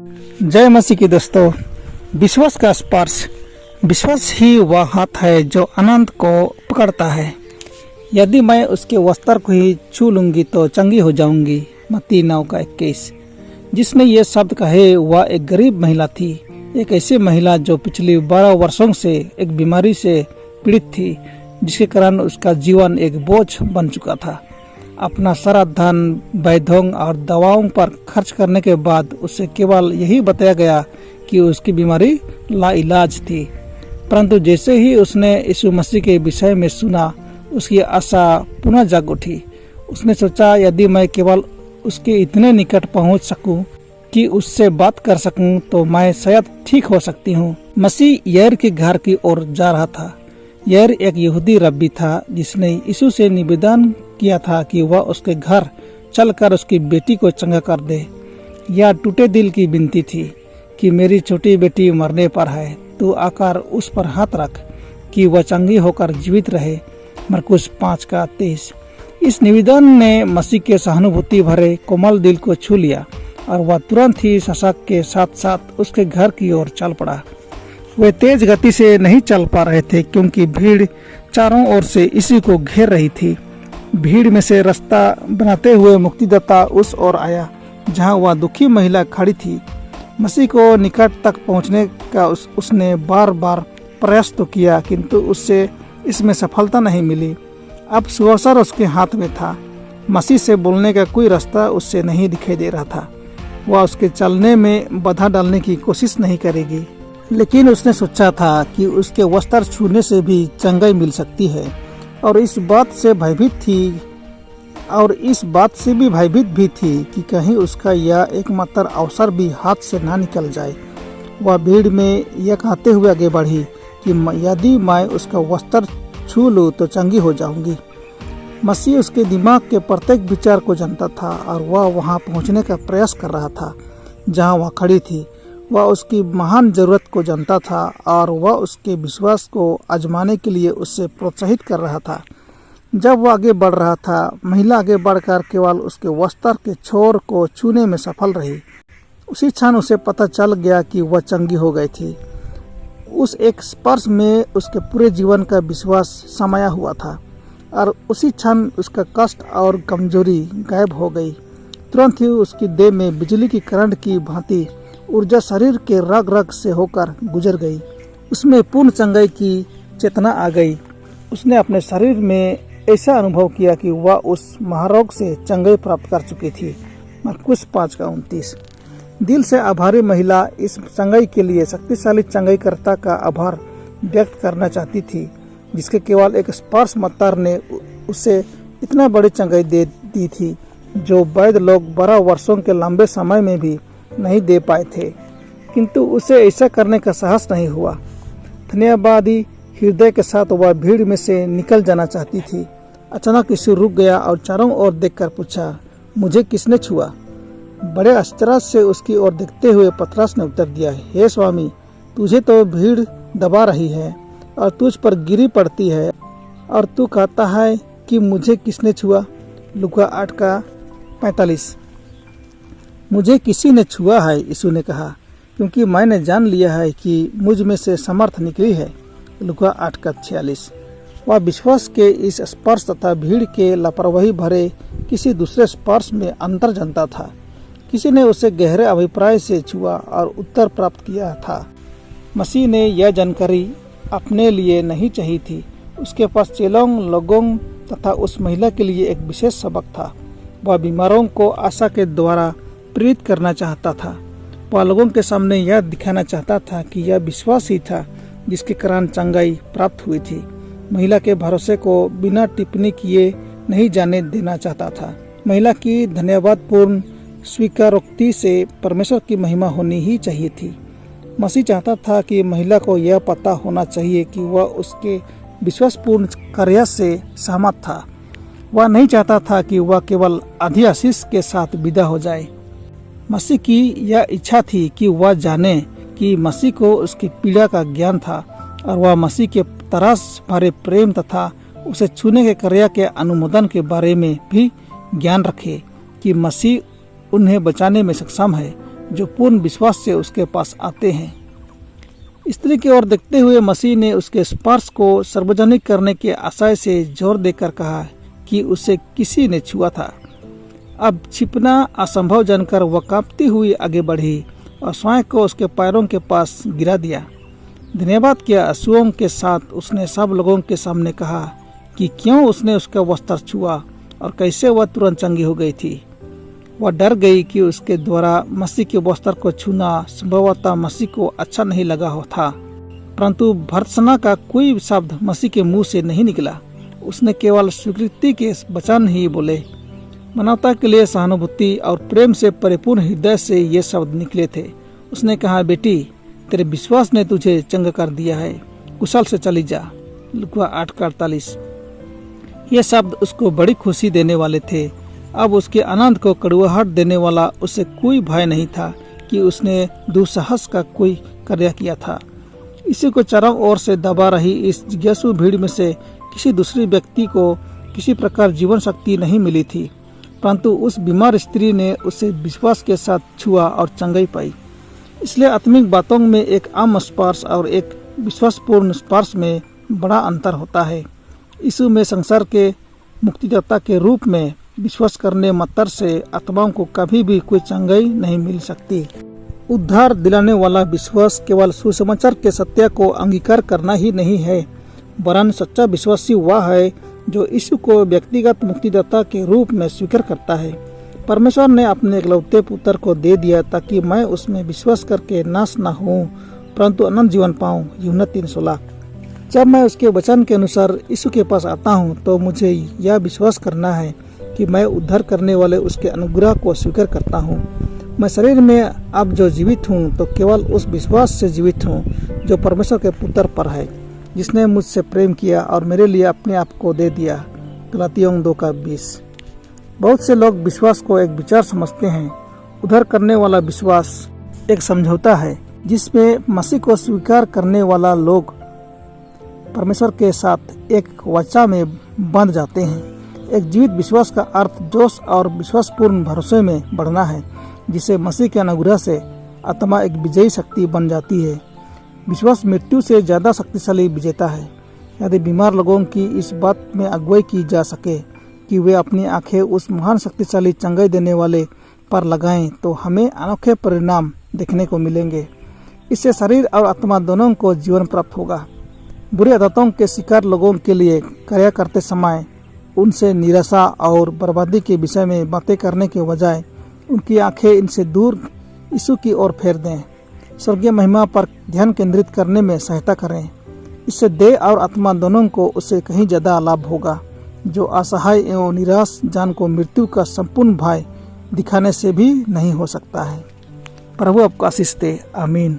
जय मसीह की दोस्तों। विश्वास का स्पर्श। विश्वास ही वह हाथ है जो अनंत को पकड़ता है। यदि मैं उसके वस्त्र को ही छू लूंगी तो चंगी हो जाऊंगी। मत्ती 9:21। जिसने ये शब्द कहे वह एक गरीब महिला थी, एक ऐसी महिला जो पिछले 12 वर्षों से एक बीमारी से पीड़ित थी, जिसके कारण उसका जीवन एक बोझ बन चुका था। अपना सारा धन वैद्यों और दवाओं पर खर्च करने के बाद उसे केवल यही बताया गया कि उसकी बीमारी लाइलाज थी। परंतु जैसे ही उसने यीशु मसीह के विषय में सुना, उसकी आशा पुनः जाग उठी। उसने सोचा, यदि मैं केवल उसके इतने निकट पहुंच सकूं कि उससे बात कर सकूं तो मैं शायद ठीक हो सकती हूं। मसीह याईर के घर की ओर जा रहा था। याईर एक यहूदी रब्बी था जिसने यीशु से निवेदन किया था कि वह उसके घर चलकर उसकी बेटी को चंगा कर दे। यह टूटे दिल की विनती थी कि मेरी छोटी बेटी मरने पर है, तू आकर उस पर हाथ रख कि वह चंगी होकर जीवित रहे। मरकुस 5:23। इस निवेदन ने मसीह के सहानुभूति भरे कोमल दिल को छू लिया और वह तुरंत ही सशक के साथ साथ उसके घर की ओर चल पड़ा। वे तेज गति से नहीं चल पा रहे थे क्योंकि भीड़ चारों ओर से इसी को घेर रही थी। भीड़ में से रास्ता बनाते हुए मुक्तिदाता उस ओर आया जहां वह दुखी महिला खड़ी थी। मसीह को निकट तक पहुंचने का उसने बार बार प्रयास तो किया, किंतु उससे इसमें सफलता नहीं मिली। अब सुअवसर उसके हाथ में था। मसीह से बोलने का कोई रास्ता उससे नहीं दिखाई दे रहा था। वह उसके चलने में बाधा डालने की कोशिश नहीं करेगी, लेकिन उसने सोचा था कि उसके वस्त्र छूने से भी चंगाई मिल सकती है और इस बात से भी भयभीत भी थी कि कहीं उसका यह एकमात्र अवसर भी हाथ से ना निकल जाए। वह भीड़ में यह कहते हुए आगे बढ़ी कि यदि मैं उसका वस्त्र छू लूँ तो चंगी हो जाऊंगी। मसीह उसके दिमाग के प्रत्येक विचार को जानता था और वह वहां पहुंचने का प्रयास कर रहा था जहां वह खड़ी थी। वह उसकी महान जरूरत को जानता था और वह उसके विश्वास को आजमाने के लिए उससे प्रोत्साहित कर रहा था। जब वह आगे बढ़ रहा था, महिला आगे बढ़कर केवल उसके वस्त्र के छोर को छूने में सफल रही। उसी क्षण उसे पता चल गया कि वह चंगी हो गई थी। उस एक स्पर्श में उसके पूरे जीवन का विश्वास समाया हुआ था और उसी क्षण उसका कष्ट और कमजोरी गायब हो गई। तुरंत ही उसकी देह में बिजली की करंट की भांति ऊर्जा शरीर के रग रग से होकर गुजर गई। उसमें पूर्ण चंगाई की चेतना आ गई। उसने अपने शरीर में ऐसा अनुभव किया कि वह उस महारोग से चंगाई प्राप्त कर चुकी थी। मरकुस 5:29। दिल से आभारी महिला इस चंगाई के लिए शक्तिशाली चंगाईकर्ता का आभार व्यक्त करना चाहती थी, जिसके केवल एक स्पर्श मात्र ने उसे इतना बड़ी चंगाई दे दी थी जो वैद्य लोग 12 वर्षों के लंबे समय में भी नहीं दे पाए थे। किंतु उसे ऐसा करने का साहस नहीं हुआ। धन्यवादी हृदय के साथ वह भीड़ में से निकल जाना चाहती थी। अचानक यीशु रुक गया और चारों ओर देखकर पूछा, मुझे किसने छुआ? बड़े आश्चर्य से उसकी ओर देखते हुए पतरस ने उत्तर दिया, हे स्वामी, तुझे तो भीड़ दबा रही है और तुझ पर गिरी पड़ती है और तू कहता है कि मुझे किसने छुआ? लूका 8:45। मुझे किसी ने छुआ है, यीशु ने कहा, क्योंकि मैंने जान लिया है कि मुझ में से समर्थ निकली है। लूका 8:46। वह विश्वास के इस स्पर्श तथा भीड़ के लापरवाही भरे किसी दूसरे स्पर्श में अंतर जानता था। किसी ने उसे गहरे अभिप्राय से छुआ और उत्तर प्राप्त किया था। मसीह ने यह जानकारी अपने लिए नहीं चाहिए थी। उसके पास चेलों, लोगों तथा उस महिला के लिए एक विशेष सबक था। वह बीमारों को आशा के द्वारा प्रेरित करना चाहता था। वह लोगों के सामने यह दिखाना चाहता था कि यह विश्वास ही था जिसके कारण चंगाई प्राप्त हुई थी। महिला के भरोसे को बिना टिप्पणी किए नहीं जाने देना चाहता था। महिला की धन्यवादपूर्ण स्वीकारोक्ति से परमेश्वर की महिमा होनी ही चाहिए थी। मसीह चाहता था कि महिला को यह पता होना चाहिए कि वह उसके विश्वासपूर्ण कार्य से सहमत था। वह नहीं चाहता था कि वह केवल आधी आशीष के साथ विदा हो जाए। मसीह की यह इच्छा थी कि वह जाने कि मसीह को उसकी पीड़ा का ज्ञान था और वह मसीह के तरस भरे प्रेम तथा उसे छूने के कार्य के अनुमोदन के बारे में भी ज्ञान रखे कि मसीह उन्हें बचाने में सक्षम है। जो पूर्ण विश्वास से उसके पास आते हैं। स्त्री की ओर देखते हुए मसीह ने उसके स्पर्श को सार्वजनिक करने के आशय से जोर देकर कहा कि उसे किसी ने छुआ था। अब छिपना असंभव जानकर वह कांपती हुई आगे बढ़ी और स्वयं को उसके पैरों के पास गिरा दिया। धन्यवाद किया आंसुओं के साथ उसने सब लोगों के सामने कहा कि क्यों उसने उसका वस्त्र छुआ और कैसे वह तुरंत चंगी हो गई थी। वह डर गई कि उसके द्वारा मसीह के वस्त्र को छूना संभवतः मसीह को अच्छा नहीं लगा हो था, परंतु भर्त्सना का कोई शब्द मसीह के मुंह से नहीं निकला। उसने केवल स्वीकृति के वचन ही बोले। मानवता के लिए सहानुभूति और प्रेम से परिपूर्ण हृदय से ये शब्द निकले थे। उसने कहा, बेटी, तेरे विश्वास ने तुझे चंगा कर दिया है, कुशल से चली जा। लुका 8:48। ये शब्द उसको बड़ी खुशी देने वाले थे। अब उसके आनंद को कड़वाहट देने वाला उसे कोई भय नहीं था कि उसने दुस्साहस का कोई कार्य किया था। इसी को चारों ओर से दबा रही इस जिज्ञासु भीड़ में से किसी दूसरे व्यक्ति को किसी प्रकार जीवन शक्ति नहीं मिली थी, परंतु उस बीमार स्त्री ने उसे विश्वास के साथ छुआ और चंगाई पाई। इसलिए आत्मिक बातों में एक आम स्पर्श और एक विश्वासपूर्ण स्पर्श में बड़ा अंतर होता है। यीशु में संसार के मुक्तिदाता के रूप में विश्वास करने मात्र से आत्माओं को कभी भी कोई चंगाई नहीं मिल सकती। उद्धार दिलाने वाला विश्वास केवल सुसमाचार के सत्य को अंगीकार करना ही नहीं है, वरन सच्चा विश्वासी वह है जो यीशु को व्यक्तिगत मुक्तिदाता के रूप में स्वीकार करता है। परमेश्वर ने अपने इकलौते पुत्र को दे दिया ताकि मैं उसमें विश्वास करके नाश न हूँ परंतु अनंत जीवन पाऊँ। यूहन्ना 3:16। जब मैं उसके वचन के अनुसार यीशु के पास आता हूँ तो मुझे यह विश्वास करना है कि मैं उद्धार करने वाले उसके अनुग्रह को स्वीकार करता हूँ। मैं शरीर में अब जो जीवित हूँ तो केवल उस विश्वास से जीवित हूँ जो परमेश्वर के पुत्र पर है, जिसने मुझसे प्रेम किया और मेरे लिए अपने आप को दे दिया। गलातियों 2:20। बहुत से लोग विश्वास को एक विचार समझते हैं। उद्धार करने वाला विश्वास एक समझौता है जिसमें मसीह को स्वीकार करने वाला लोग परमेश्वर के साथ एक वाचा में बंध जाते हैं। एक जीवित विश्वास का अर्थ जोश और विश्वासपूर्ण भरोसे में बढ़ना है, जिसे मसीह के अनुग्रह से आत्मा एक विजयी शक्ति बन जाती है। विश्वास मृत्यु से ज्यादा शक्तिशाली विजेता है। यदि बीमार लोगों की इस बात में अगुवाई की जा सके कि वे अपनी आंखें उस महान शक्तिशाली चंगाई देने वाले पर लगाएं, तो हमें अनोखे परिणाम देखने को मिलेंगे। इससे शरीर और आत्मा दोनों को जीवन प्राप्त होगा। बुरी आदतों के शिकार लोगों के लिए कार्य करते समय उनसे निराशा और बर्बादी के विषय में बातें करने के बजाय उनकी आंखें इनसे दूर यीशु की ओर फेर दें। स्वर्गीय महिमा पर ध्यान केंद्रित करने में सहायता करें। इससे देह और आत्मा दोनों को उससे कहीं ज़्यादा लाभ होगा, जो असहाय एवं निराश जान को मृत्यु का संपूर्ण भय दिखाने से भी नहीं हो सकता है। प्रभु आपको आशीष दे। आमीन।